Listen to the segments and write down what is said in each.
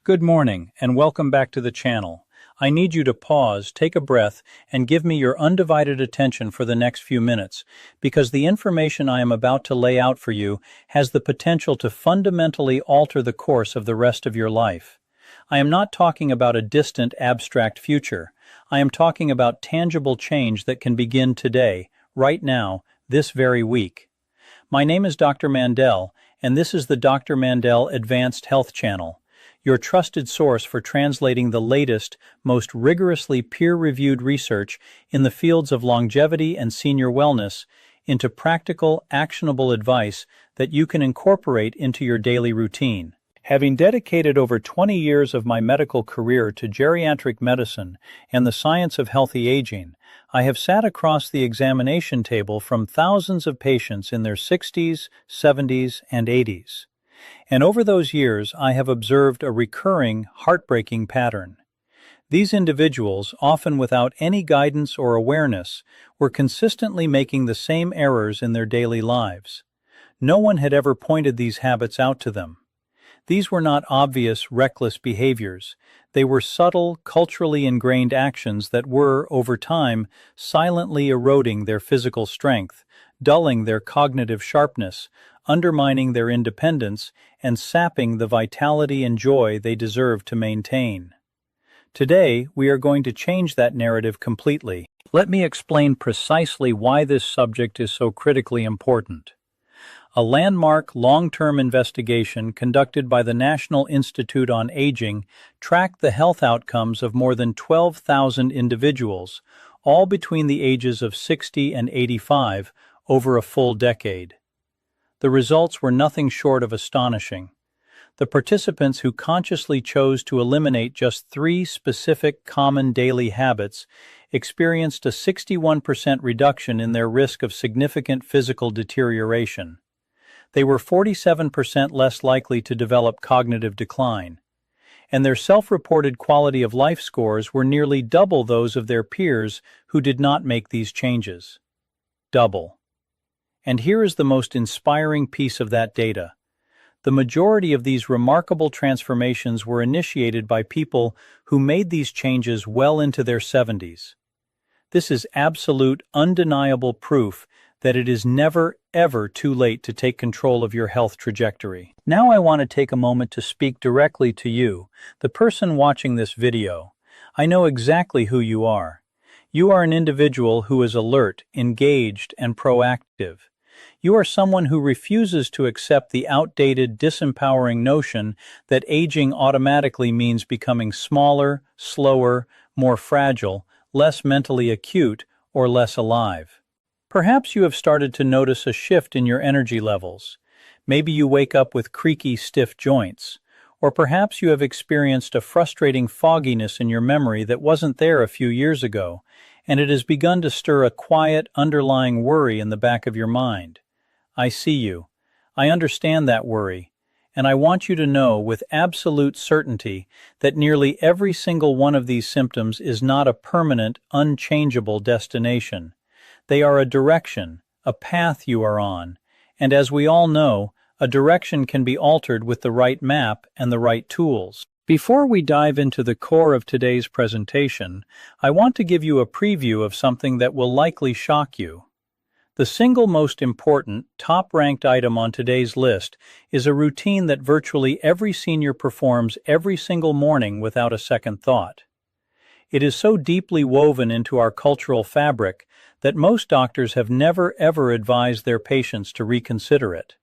Good morning, and welcome back to the channel. I need you to pause, take a breath, and give me your undivided attention for the next few minutes, because the information I am about to lay out for you has the potential to fundamentally alter the course of the rest of your life. I am not talking about a distant, abstract future. I am talking about tangible change that can begin today, right now, this very week. My name is Dr. Mandell, and this is the Dr. Mandell Advanced Health Channel, your trusted source for translating the latest, most rigorously peer-reviewed research in the fields of longevity and senior wellness into practical, actionable advice that you can incorporate into your daily routine. Having dedicated over 20 years of my medical career to geriatric medicine and the science of healthy aging, I have sat across the examination table from thousands of patients in their 60s, 70s, and 80s. And over those years, I have observed a recurring, heartbreaking pattern. These individuals, often without any guidance or awareness, were consistently making the same errors in their daily lives. No one had ever pointed these habits out to them. These were not obvious, reckless behaviors. They were subtle, culturally ingrained actions that were, over time, silently eroding their physical strength, dulling their cognitive sharpness, undermining their independence, and sapping the vitality and joy they deserve to maintain. Today, we are going to change that narrative completely. Let me explain precisely why this subject is so critically important. A landmark long-term investigation conducted by the National Institute on Aging tracked the health outcomes of more than 12,000 individuals, all between the ages of 60 and 85, over a full decade. The results were nothing short of astonishing. The participants who consciously chose to eliminate just 3 specific common daily habits experienced a 61% reduction in their risk of significant physical deterioration. They were 47% less likely to develop cognitive decline, and their self-reported quality of life scores were nearly double those of their peers who did not make these changes. Double. And here is the most inspiring piece of that data. The majority of these remarkable transformations were initiated by people who made these changes well into their 70s. This is absolute, undeniable proof that it is never, ever too late to take control of your health trajectory. Now I want to take a moment to speak directly to you, the person watching this video. I know exactly who you are. You are an individual who is alert, engaged, and proactive. You are someone who refuses to accept the outdated, disempowering notion that aging automatically means becoming smaller, slower, more fragile, less mentally acute, or less alive. Perhaps you have started to notice a shift in your energy levels. Maybe you wake up with creaky, stiff joints. Or perhaps you have experienced a frustrating fogginess in your memory that wasn't there a few years ago, and it has begun to stir a quiet, underlying worry in the back of your mind. I see you. I understand that worry, and I want you to know with absolute certainty that nearly every single one of these symptoms is not a permanent, unchangeable destination. They are a direction, a path you are on, and as we all know, a direction can be altered with the right map and the right tools. Before we dive into the core of today's presentation, I want to give you a preview of something that will likely shock you. The single most important, top-ranked item on today's list is a routine that virtually every senior performs every single morning without a second thought. It is so deeply woven into our cultural fabric that most doctors have never ever advised their patients to reconsider it.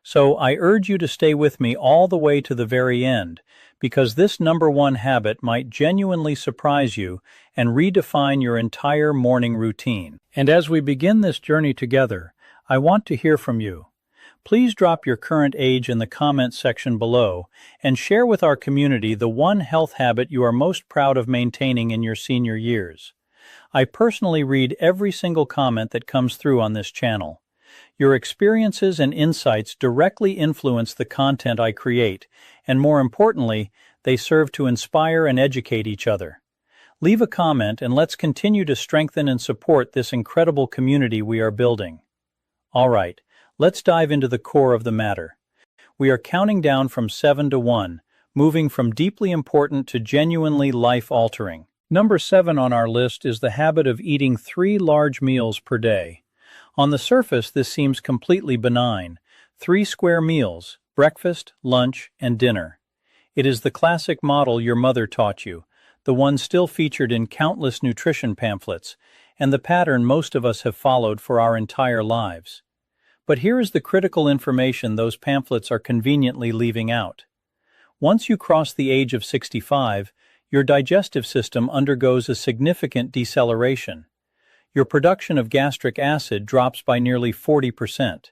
So I urge you to stay with me all the way to the very end, because this number one habit might genuinely surprise you and redefine your entire morning routine. And as we begin this journey together, I want to hear from you. Please drop your current age in the comments section below and share with our community the one health habit you are most proud of maintaining in your senior years. I personally read every single comment that comes through on this channel. Your experiences and insights directly influence the content I create, and more importantly, they serve to inspire and educate each other. Leave a comment and let's continue to strengthen and support this incredible community we are building. All right, let's dive into the core of the matter. We are counting down from 7 to 1, moving from deeply important to genuinely life-altering. Number 7 on our list is the habit of eating 3 large meals per day. On the surface, this seems completely benign. 3 square meals, breakfast, lunch, and dinner. It is the classic model your mother taught you, the one still featured in countless nutrition pamphlets, and the pattern most of us have followed for our entire lives. But here is the critical information those pamphlets are conveniently leaving out. Once you cross the age of 65, your digestive system undergoes a significant deceleration. Your production of gastric acid drops by nearly 40%.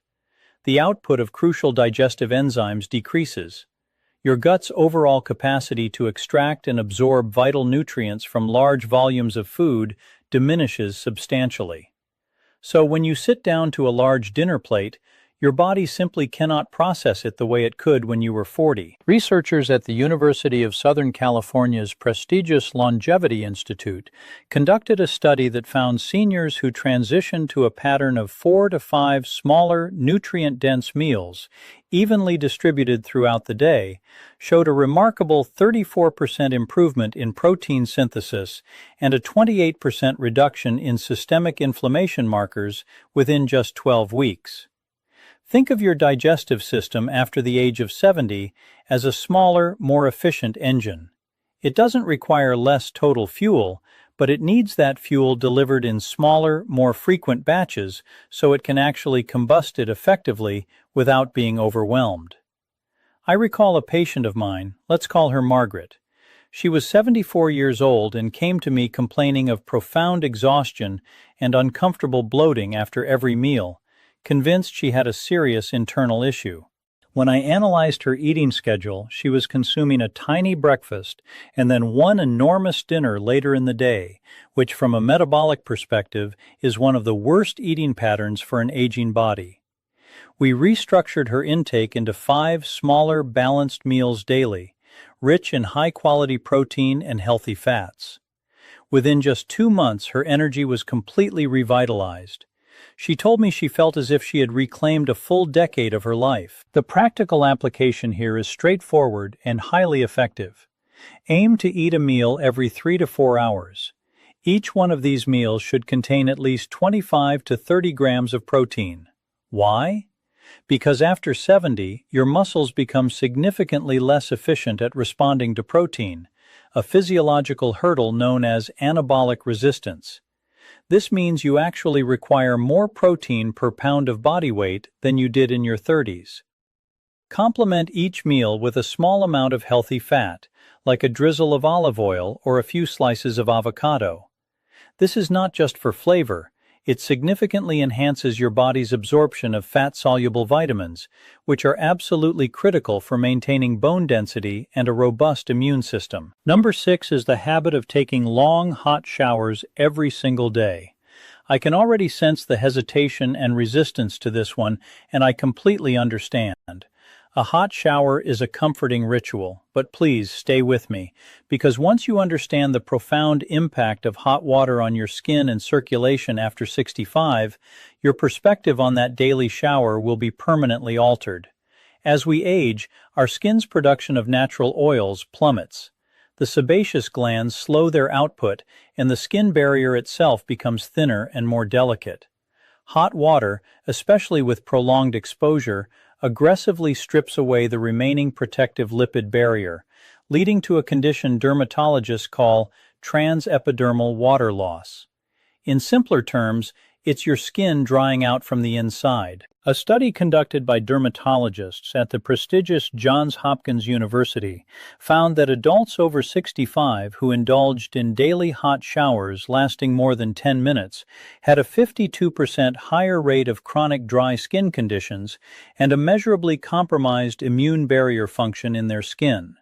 The output of crucial digestive enzymes decreases. Your gut's overall capacity to extract and absorb vital nutrients from large volumes of food diminishes substantially. So when you sit down to a large dinner plate, your body simply cannot process it the way it could when you were 40. Researchers at the University of Southern California's prestigious Longevity Institute conducted a study that found seniors who transitioned to a pattern of 4 to 5 smaller, nutrient-dense meals, evenly distributed throughout the day, showed a remarkable 34% improvement in protein synthesis and a 28% reduction in systemic inflammation markers within just 12 weeks. Think of your digestive system after the age of 70 as a smaller, more efficient engine. It doesn't require less total fuel, but it needs that fuel delivered in smaller, more frequent batches so it can actually combust it effectively without being overwhelmed. I recall a patient of mine, let's call her Margaret. She was 74 years old and came to me complaining of profound exhaustion and uncomfortable bloating after every meal, convinced she had a serious internal issue. When I analyzed her eating schedule, she was consuming a tiny breakfast and then one enormous dinner later in the day, which from a metabolic perspective is one of the worst eating patterns for an aging body. We restructured her intake into 5 smaller, balanced meals daily, rich in high-quality protein and healthy fats. Within just 2 months, her energy was completely revitalized. She told me she felt as if she had reclaimed a full decade of her life. The practical application here is straightforward and highly effective. Aim to eat a meal every 3 to 4 hours. Each one of these meals should contain at least 25 to 30 grams of protein. Why? Because after 70, your muscles become significantly less efficient at responding to protein, a physiological hurdle known as anabolic resistance. This means you actually require more protein per pound of body weight than you did in your 30s. Complement each meal with a small amount of healthy fat, like a drizzle of olive oil or a few slices of avocado. This is not just for flavor, it significantly enhances your body's absorption of fat-soluble vitamins, which are absolutely critical for maintaining bone density and a robust immune system. Number 6 is the habit of taking long, hot showers every single day. I can already sense the hesitation and resistance to this one, and I completely understand. A hot shower is a comforting ritual, but please stay with me, because once you understand the profound impact of hot water on your skin and circulation after 65, your perspective on that daily shower will be permanently altered. As we age, our skin's production of natural oils plummets. The sebaceous glands slow their output, and the skin barrier itself becomes thinner and more delicate. Hot water, especially with prolonged exposure, aggressively strips away the remaining protective lipid barrier, leading to a condition dermatologists call transepidermal water loss. In simpler terms, it's your skin drying out from the inside. A study conducted by dermatologists at the prestigious Johns Hopkins University found that adults over 65 who indulged in daily hot showers lasting more than 10 minutes had a 52% higher rate of chronic dry skin conditions and a measurably compromised immune barrier function in their skin.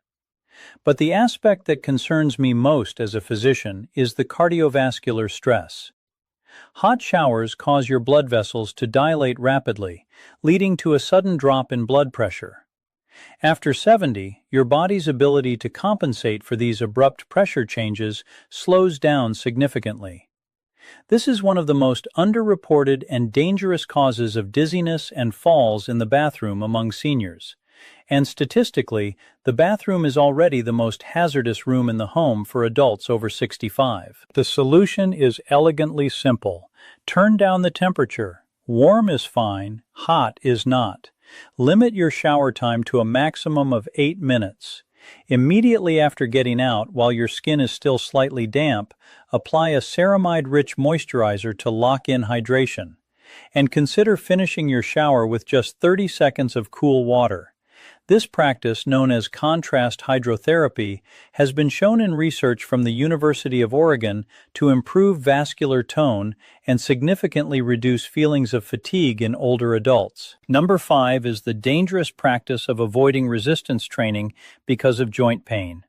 But the aspect that concerns me most as a physician is the cardiovascular stress. Hot showers cause your blood vessels to dilate rapidly, leading to a sudden drop in blood pressure. After 70, your body's ability to compensate for these abrupt pressure changes slows down significantly. This is one of the most underreported and dangerous causes of dizziness and falls in the bathroom among seniors. And statistically, the bathroom is already the most hazardous room in the home for adults over 65. The solution is elegantly simple. Turn down the temperature. Warm is fine, hot is not. Limit your shower time to a maximum of 8 minutes. Immediately after getting out, while your skin is still slightly damp, apply a ceramide-rich moisturizer to lock in hydration. And consider finishing your shower with just 30 seconds of cool water. This practice, known as contrast hydrotherapy, has been shown in research from the University of Oregon to improve vascular tone and significantly reduce feelings of fatigue in older adults. Number 5 is the dangerous practice of avoiding resistance training because of joint pain.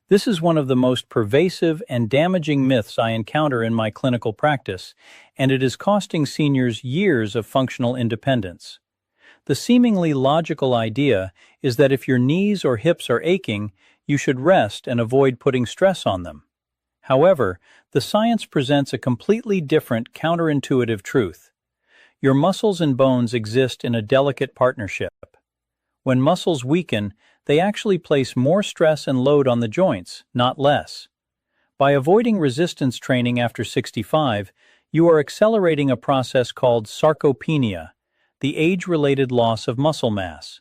This is one of the most pervasive and damaging myths I encounter in my clinical practice, and it is costing seniors years of functional independence. The seemingly logical idea is that if your knees or hips are aching, you should rest and avoid putting stress on them. However, the science presents a completely different, counterintuitive truth. Your muscles and bones exist in a delicate partnership. When muscles weaken, they actually place more stress and load on the joints, not less. By avoiding resistance training after 65, you are accelerating a process called sarcopenia, the age-related loss of muscle mass.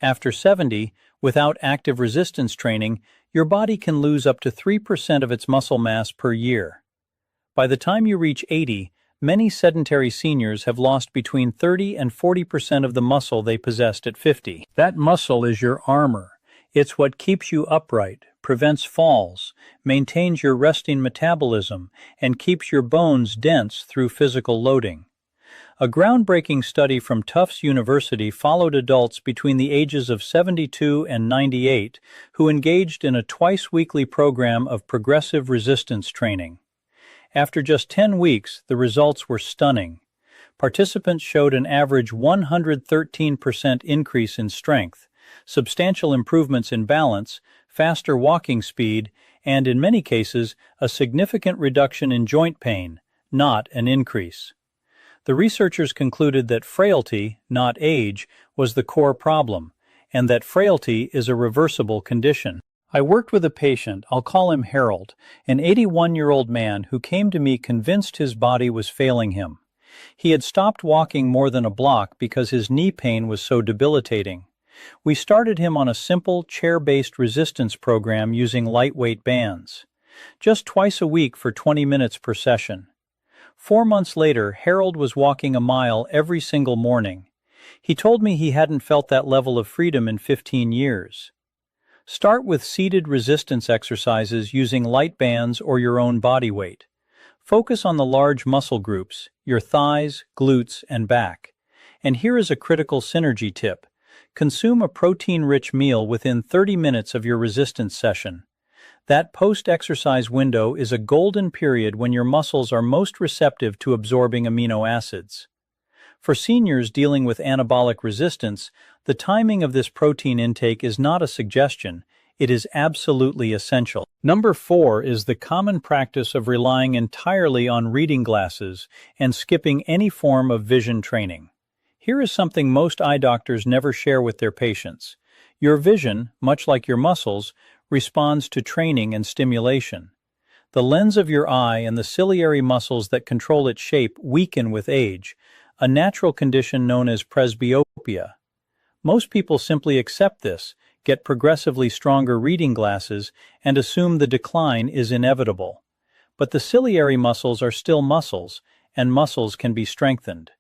After 70, without active resistance training, your body can lose up to 3% of its muscle mass per year. By the time you reach 80, many sedentary seniors have lost between 30 and 40% of the muscle they possessed at 50. That muscle is your armor. It's what keeps you upright, prevents falls, maintains your resting metabolism, and keeps your bones dense through physical loading. A groundbreaking study from Tufts University followed adults between the ages of 72 and 98 who engaged in a twice-weekly program of progressive resistance training. After just 10 weeks, the results were stunning. Participants showed an average 113% increase in strength, substantial improvements in balance, faster walking speed, and in many cases, a significant reduction in joint pain, not an increase. The researchers concluded that frailty, not age, was the core problem, and that frailty is a reversible condition. I worked with a patient, I'll call him Harold, an 81-year-old man who came to me convinced his body was failing him. He had stopped walking more than a block because his knee pain was so debilitating. We started him on a simple, chair-based resistance program using lightweight bands. Just twice a week for 20 minutes per session. 4 months later, Harold was walking a mile every single morning. He told me he hadn't felt that level of freedom in 15 years. Start with seated resistance exercises using light bands or your own body weight. Focus on the large muscle groups, your thighs, glutes, and back. And here is a critical synergy tip. Consume a protein-rich meal within 30 minutes of your resistance session. That post-exercise window is a golden period when your muscles are most receptive to absorbing amino acids. For seniors dealing with anabolic resistance, the timing of this protein intake is not a suggestion, it is absolutely essential. Number 4 is the common practice of relying entirely on reading glasses and skipping any form of vision training. Here is something most eye doctors never share with their patients. Your vision, much like your muscles, responds to training and stimulation. The lens of your eye and the ciliary muscles that control its shape weaken with age, a natural condition known as presbyopia. Most people simply accept this, get progressively stronger reading glasses, and assume the decline is inevitable. But the ciliary muscles are still muscles, and muscles can be strengthened.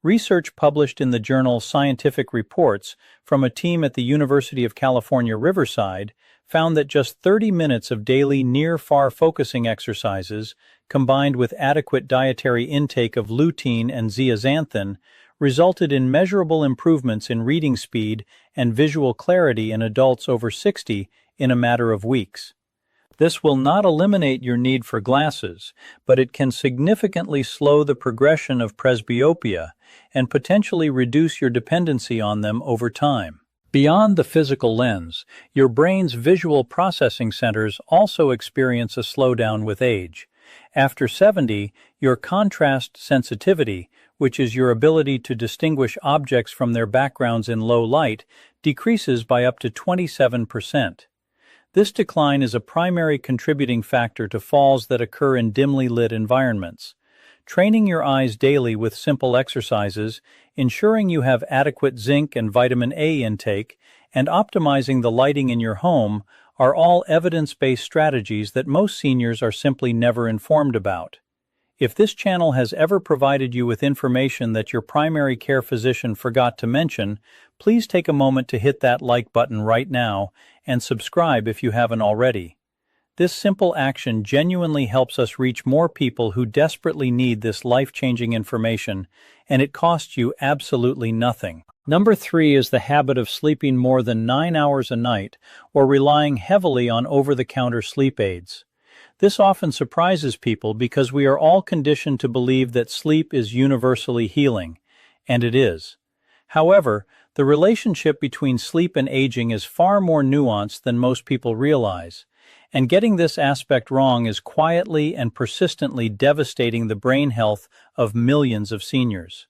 Research published in the journal Scientific Reports from a team at the University of California, Riverside, found that just 30 minutes of daily near-far focusing exercises, combined with adequate dietary intake of lutein and zeaxanthin, resulted in measurable improvements in reading speed and visual clarity in adults over 60 in a matter of weeks. This will not eliminate your need for glasses, but it can significantly slow the progression of presbyopia and potentially reduce your dependency on them over time. Beyond the physical lens, your brain's visual processing centers also experience a slowdown with age. After 70, your contrast sensitivity, which is your ability to distinguish objects from their backgrounds in low light, decreases by up to 27%. This decline is a primary contributing factor to falls that occur in dimly lit environments. Training your eyes daily with simple exercises, ensuring you have adequate zinc and vitamin A intake, and optimizing the lighting in your home are all evidence-based strategies that most seniors are simply never informed about. If this channel has ever provided you with information that your primary care physician forgot to mention, please take a moment to hit that like button right now and subscribe if you haven't already. This simple action genuinely helps us reach more people who desperately need this life-changing information, and it costs you absolutely nothing. Number 3 is the habit of sleeping more than 9 hours a night or relying heavily on over-the-counter sleep aids. This often surprises people because we are all conditioned to believe that sleep is universally healing, and it is. However, the relationship between sleep and aging is far more nuanced than most people realize, and getting this aspect wrong is quietly and persistently devastating the brain health of millions of seniors.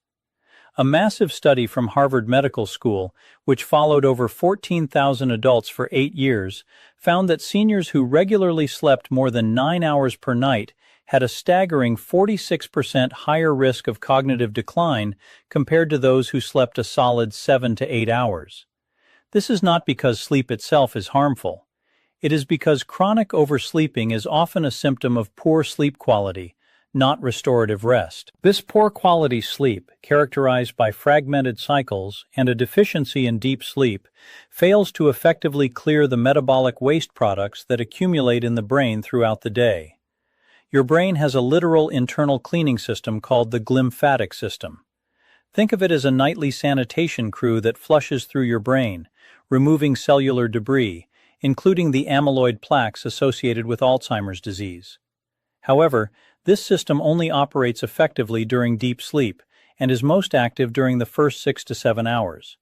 A massive study from Harvard Medical School, which followed over 14,000 adults for 8 years, found that seniors who regularly slept more than 9 hours per night had a staggering 46% higher risk of cognitive decline compared to those who slept a solid 7 to 8 hours. This is not because sleep itself is harmful. It is because chronic oversleeping is often a symptom of poor sleep quality, not restorative rest. This poor quality sleep, characterized by fragmented cycles and a deficiency in deep sleep, fails to effectively clear the metabolic waste products that accumulate in the brain throughout the day. Your brain has a literal internal cleaning system called the glymphatic system. Think of it as a nightly sanitation crew that flushes through your brain, removing cellular debris, including the amyloid plaques associated with Alzheimer's disease. However, this system only operates effectively during deep sleep and is most active during the first 6 to 7 hours.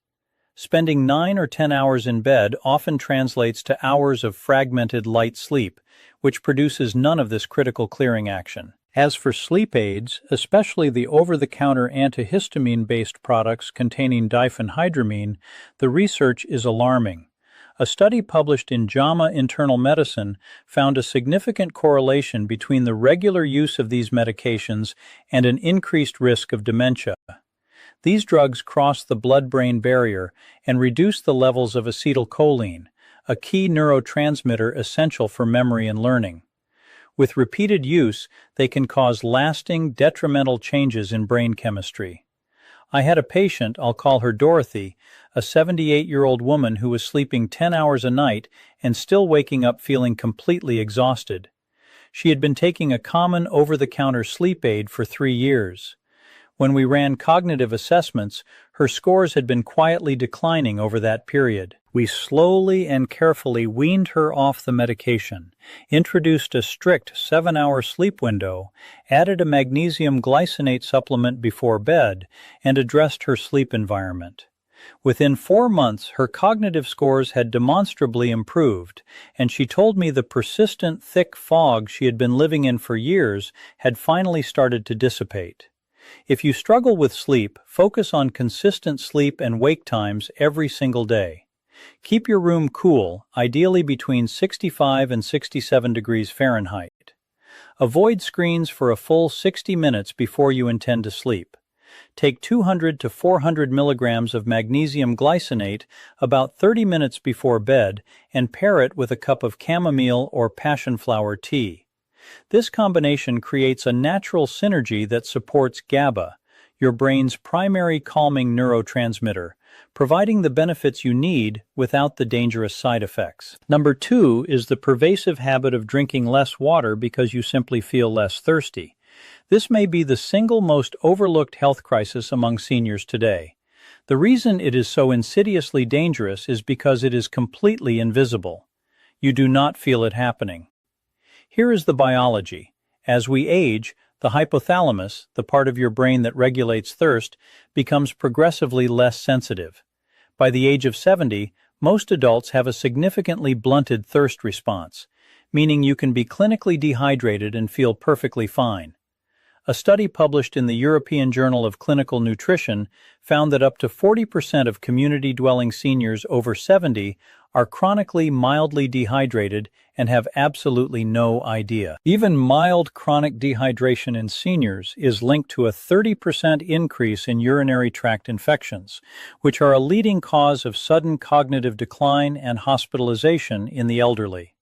Spending 9 or 10 hours in bed often translates to hours of fragmented light sleep, which produces none of this critical clearing action. As for sleep aids, especially the over-the-counter antihistamine-based products containing diphenhydramine, the research is alarming. A study published in JAMA Internal Medicine found a significant correlation between the regular use of these medications and an increased risk of dementia. These drugs cross the blood-brain barrier and reduce the levels of acetylcholine, a key neurotransmitter essential for memory and learning. With repeated use, they can cause lasting, detrimental changes in brain chemistry. I had a patient, I'll call her Dorothy, a 78-year-old woman who was sleeping 10 hours a night and still waking up feeling completely exhausted. She had been taking a common over-the-counter sleep aid for 3 years. When we ran cognitive assessments, her scores had been quietly declining over that period. We slowly and carefully weaned her off the medication, introduced a strict 7-hour sleep window, added a magnesium glycinate supplement before bed, and addressed her sleep environment. Within 4 months, her cognitive scores had demonstrably improved, and she told me the persistent thick fog she had been living in for years had finally started to dissipate. If you struggle with sleep, focus on consistent sleep and wake times every single day. Keep your room cool, ideally between 65 and 67 degrees Fahrenheit. Avoid screens for a full 60 minutes before you intend to sleep. Take 200 to 400 milligrams of magnesium glycinate about 30 minutes before bed and pair it with a cup of chamomile or passion flower tea. This combination creates a natural synergy that supports GABA, your brain's primary calming neurotransmitter, providing the benefits you need without the dangerous side effects. Number 2 is the pervasive habit of drinking less water because you simply feel less thirsty. This may be the single most overlooked health crisis among seniors today. The reason it is so insidiously dangerous is because it is completely invisible. You do not feel it happening. Here is the biology. As we age, the hypothalamus, the part of your brain that regulates thirst, becomes progressively less sensitive. By the age of 70, most adults have a significantly blunted thirst response, meaning you can be clinically dehydrated and feel perfectly fine. A study published in the European Journal of Clinical Nutrition found that up to 40% of community-dwelling seniors over 70 are chronically mildly dehydrated and have absolutely no idea. Even mild chronic dehydration in seniors is linked to a 30% increase in urinary tract infections, which are a leading cause of sudden cognitive decline and hospitalization in the elderly.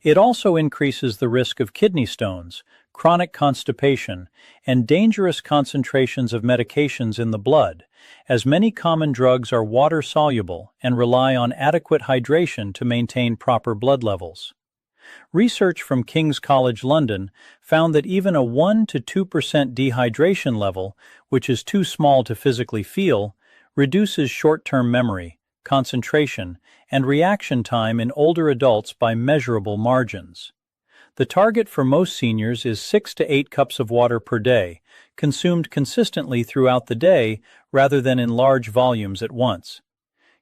It also increases the risk of kidney stones, chronic constipation, and dangerous concentrations of medications in the blood, as many common drugs are water-soluble and rely on adequate hydration to maintain proper blood levels. Research from King's College London found that even a 1 to 2% dehydration level, which is too small to physically feel, reduces short-term memory, concentration, and reaction time in older adults by measurable margins. The target for most seniors is 6 to 8 cups of water per day, consumed consistently throughout the day rather than in large volumes at once.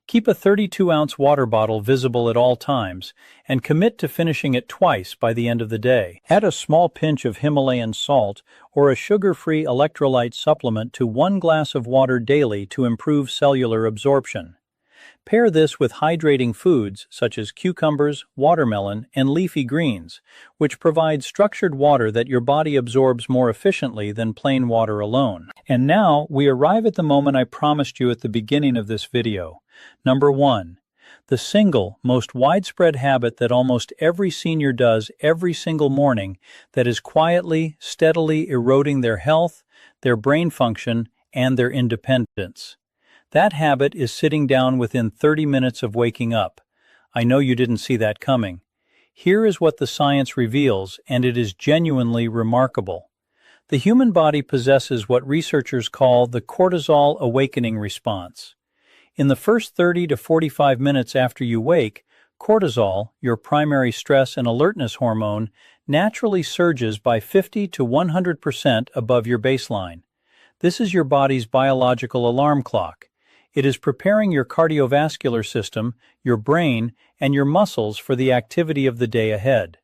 Keep a 32-ounce water bottle visible at all times and commit to finishing it twice by the end of the day. Add a small pinch of Himalayan salt or a sugar-free electrolyte supplement to 1 glass of water daily to improve cellular absorption. Pair this with hydrating foods such as cucumbers, watermelon, and leafy greens, which provide structured water that your body absorbs more efficiently than plain water alone. And now we arrive at the moment I promised you at the beginning of this video. Number 1. The single, most widespread habit that almost every senior does every single morning that is quietly, steadily eroding their health, their brain function, and their independence. That habit is sitting down within 30 minutes of waking up. I know you didn't see that coming. Here is what the science reveals, and it is genuinely remarkable. The human body possesses what researchers call the cortisol awakening response. In the first 30 to 45 minutes after you wake, cortisol, your primary stress and alertness hormone, naturally surges by 50 to 100% above your baseline. This is your body's biological alarm clock. It is preparing your cardiovascular system, your brain, and your muscles for the activity of the day ahead.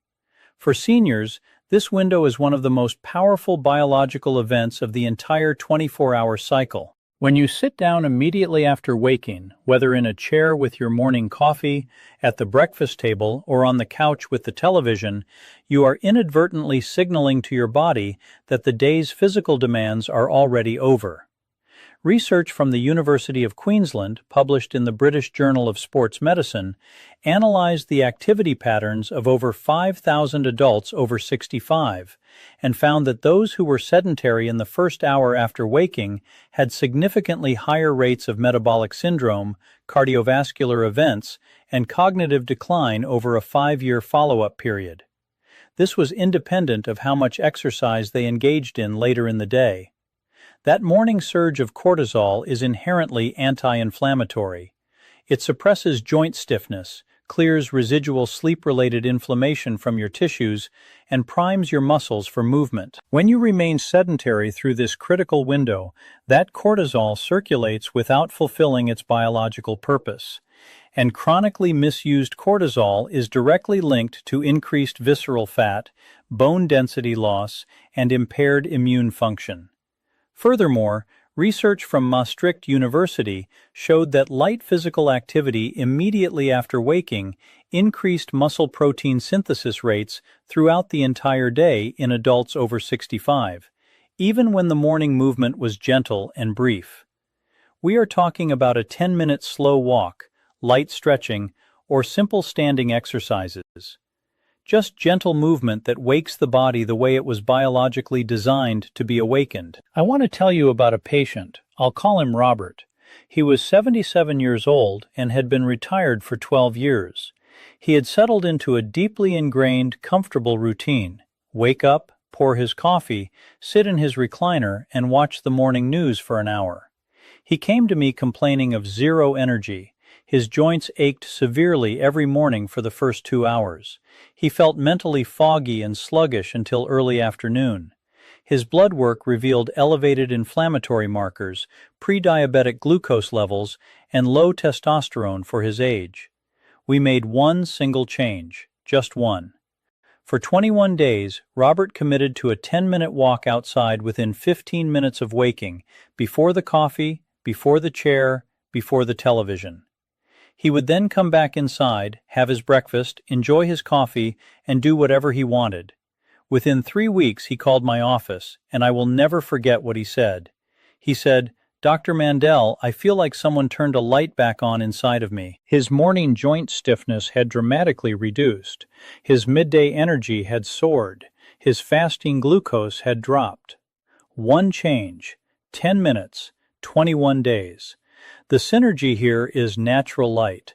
For seniors, this window is one of the most powerful biological events of the entire 24-hour cycle. When you sit down immediately after waking, whether in a chair with your morning coffee, at the breakfast table, or on the couch with the television, you are inadvertently signaling to your body that the day's physical demands are already over. Research from the University of Queensland, published in the British Journal of Sports Medicine, analyzed the activity patterns of over 5,000 adults over 65 and found that those who were sedentary in the first hour after waking had significantly higher rates of metabolic syndrome, cardiovascular events, and cognitive decline over a 5-year follow-up period. This was independent of how much exercise they engaged in later in the day. That morning surge of cortisol is inherently anti-inflammatory. It suppresses joint stiffness, clears residual sleep-related inflammation from your tissues, and primes your muscles for movement. When you remain sedentary through this critical window, that cortisol circulates without fulfilling its biological purpose. And chronically misused cortisol is directly linked to increased visceral fat, bone density loss, and impaired immune function. Furthermore, research from Maastricht University showed that light physical activity immediately after waking increased muscle protein synthesis rates throughout the entire day in adults over 65, even when the morning movement was gentle and brief. We are talking about a 10-minute slow walk, light stretching, or simple standing exercises. Just gentle movement that wakes the body the way it was biologically designed to be awakened. I want to tell you about a patient. I'll call him Robert. He was 77 years old and had been retired for 12 years. He had settled into a deeply ingrained, comfortable routine. Wake up, pour his coffee, sit in his recliner, and watch the morning news for an hour. He came to me complaining of zero energy. His joints ached severely every morning for the first 2 hours. He felt mentally foggy and sluggish until early afternoon. His blood work revealed elevated inflammatory markers, pre-diabetic glucose levels, and low testosterone for his age. We made one single change, just one. For 21 days, Robert committed to a 10-minute walk outside within 15 minutes of waking, before the coffee, before the chair, before the television. He would then come back inside, have his breakfast, enjoy his coffee, and do whatever he wanted. Within 3 weeks, he called my office, and I will never forget what he said. He said, "Dr. Mandell, I feel like someone turned a light back on inside of me." His morning joint stiffness had dramatically reduced. His midday energy had soared. His fasting glucose had dropped. One change, 10 minutes, 21 days. The synergy here is natural light.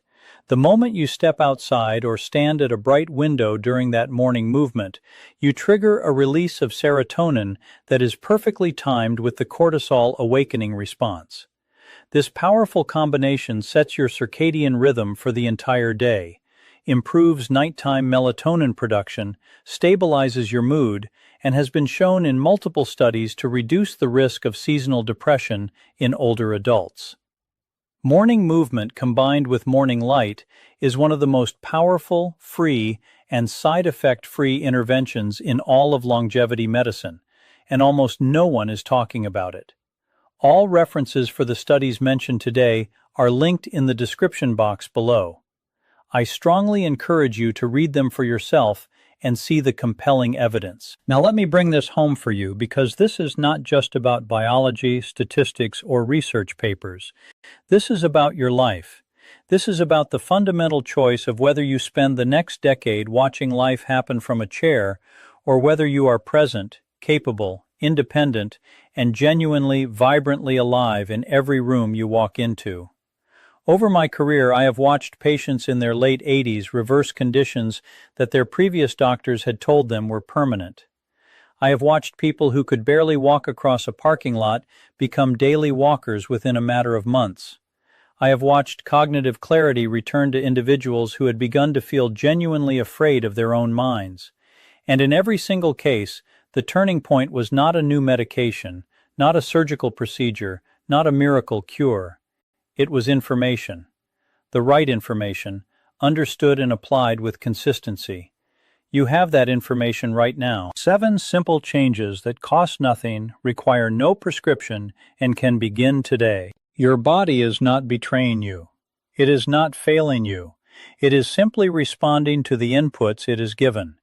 The moment you step outside or stand at a bright window during that morning movement, you trigger a release of serotonin that is perfectly timed with the cortisol awakening response. This powerful combination sets your circadian rhythm for the entire day, improves nighttime melatonin production, stabilizes your mood, and has been shown in multiple studies to reduce the risk of seasonal depression in older adults. Morning movement combined with morning light is one of the most powerful, free, and side effect-free interventions in all of longevity medicine, and almost no one is talking about it. All references for the studies mentioned today are linked in the description box below. I strongly encourage you to read them for yourself and see the compelling evidence. Now let me bring this home for you, because this is not just about biology, statistics, or research papers. This is about your life. This is about the fundamental choice of whether you spend the next decade watching life happen from a chair, or whether you are present, capable, independent, and genuinely, vibrantly alive in every room you walk into. Over my career, I have watched patients in their late 80s reverse conditions that their previous doctors had told them were permanent. I have watched people who could barely walk across a parking lot become daily walkers within a matter of months. I have watched cognitive clarity return to individuals who had begun to feel genuinely afraid of their own minds. And in every single case, the turning point was not a new medication, not a surgical procedure, not a miracle cure. It was information. The right information, understood and applied with consistency. You have that information right now. 7 simple changes that cost nothing, require no prescription, and can begin today. Your body is not betraying you. It is not failing you. It is simply responding to the inputs it is given.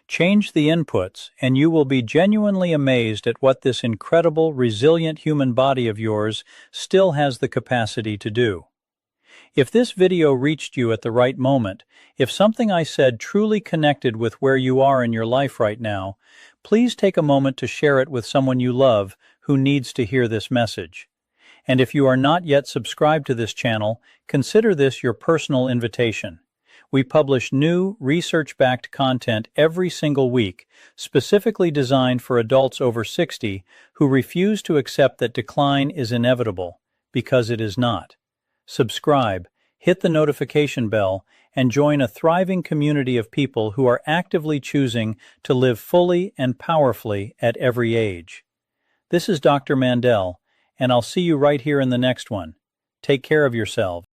Change the inputs, and you will be genuinely amazed at what this incredible, resilient human body of yours still has the capacity to do. If this video reached you at the right moment, if something I said truly connected with where you are in your life right now, please take a moment to share it with someone you love who needs to hear this message. And if you are not yet subscribed to this channel, consider this your personal invitation. We publish new, research-backed content every single week, specifically designed for adults over 60 who refuse to accept that decline is inevitable, because it is not. Subscribe, hit the notification bell, and join a thriving community of people who are actively choosing to live fully and powerfully at every age. This is Dr. Mandell, and I'll see you right here in the next one. Take care of yourselves.